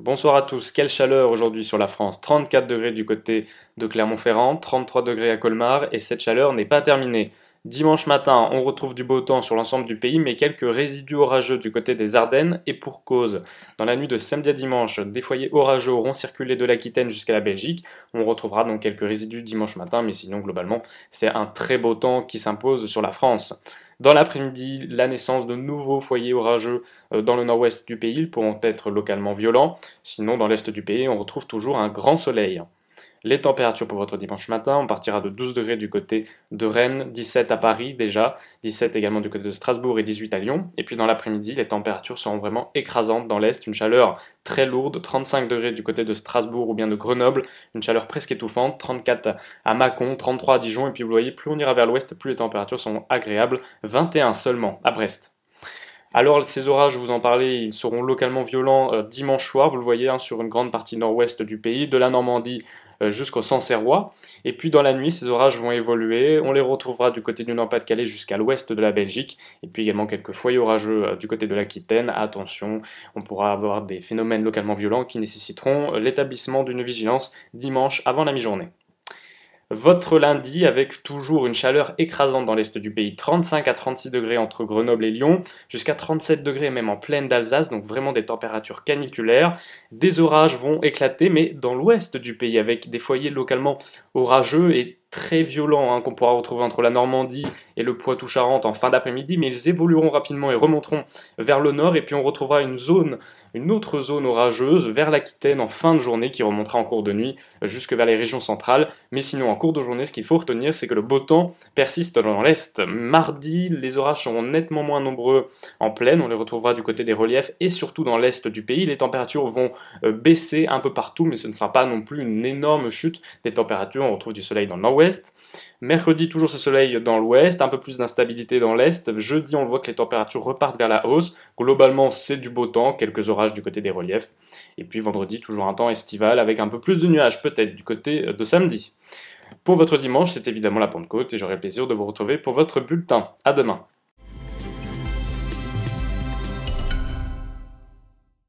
Bonsoir à tous, quelle chaleur aujourd'hui sur la France, 34 degrés du côté de Clermont-Ferrand, 33 degrés à Colmar et cette chaleur n'est pas terminée. Dimanche matin, on retrouve du beau temps sur l'ensemble du pays mais quelques résidus orageux du côté des Ardennes et pour cause. Dans la nuit de samedi à dimanche, des foyers orageux auront circulé de l'Aquitaine jusqu'à la Belgique. On retrouvera donc quelques résidus dimanche matin mais sinon globalement c'est un très beau temps qui s'impose sur la France. Dans l'après-midi, la naissance de nouveaux foyers orageux dans le nord-ouest du pays, ils pourront être localement violents. Sinon, dans l'est du pays, on retrouve toujours un grand soleil. Les températures pour votre dimanche matin, on partira de 12 degrés du côté de Rennes, 17 à Paris déjà, 17 également du côté de Strasbourg et 18 à Lyon. Et puis dans l'après-midi, les températures seront vraiment écrasantes dans l'Est, une chaleur très lourde, 35 degrés du côté de Strasbourg ou bien de Grenoble, une chaleur presque étouffante, 34 à Mâcon, 33 à Dijon, et puis vous voyez, plus on ira vers l'ouest, plus les températures sont agréables, 21 seulement à Brest. Alors ces orages, je vous en parlais, ils seront localement violents dimanche soir, vous le voyez, hein, sur une grande partie nord-ouest du pays, de la Normandie jusqu'au Sancerrois. Et puis dans la nuit, ces orages vont évoluer, on les retrouvera du côté du Nord-Pas-de-Calais jusqu'à l'ouest de la Belgique, et puis également quelques foyers orageux du côté de l'Aquitaine. Attention, on pourra avoir des phénomènes localement violents qui nécessiteront l'établissement d'une vigilance dimanche avant la mi-journée. Votre lundi avec toujours une chaleur écrasante dans l'est du pays, 35 à 36 degrés entre Grenoble et Lyon, jusqu'à 37 degrés même en plaine d'Alsace, donc vraiment des températures caniculaires. Des orages vont éclater, mais dans l'ouest du pays, avec des foyers localement orageux et très violents, hein, qu'on pourra retrouver entre la Normandie et le Poitou-Charentes en fin d'après-midi, mais ils évolueront rapidement et remonteront vers le nord, et puis on retrouvera une autre zone orageuse vers l'Aquitaine en fin de journée qui remontera en cours de nuit jusque vers les régions centrales. Mais sinon, en cours de journée, ce qu'il faut retenir, c'est que le beau temps persiste dans l'est. Mardi, les orages seront nettement moins nombreux en plaine, on les retrouvera du côté des reliefs et surtout dans l'est du pays. Les températures vont baisser un peu partout, mais ce ne sera pas non plus une énorme chute des températures. On retrouve du soleil dans le nord-ouest. Mercredi, toujours ce soleil dans l'ouest, un peu plus d'instabilité dans l'est. Jeudi, on voit que les températures repartent vers la hausse. Globalement, c'est du beau temps, quelques orages du côté des reliefs. Et puis vendredi, toujours un temps estival avec un peu plus de nuages, peut-être du côté de samedi. Pour votre dimanche, c'est évidemment la Pentecôte et j'aurai le plaisir de vous retrouver pour votre bulletin. À demain.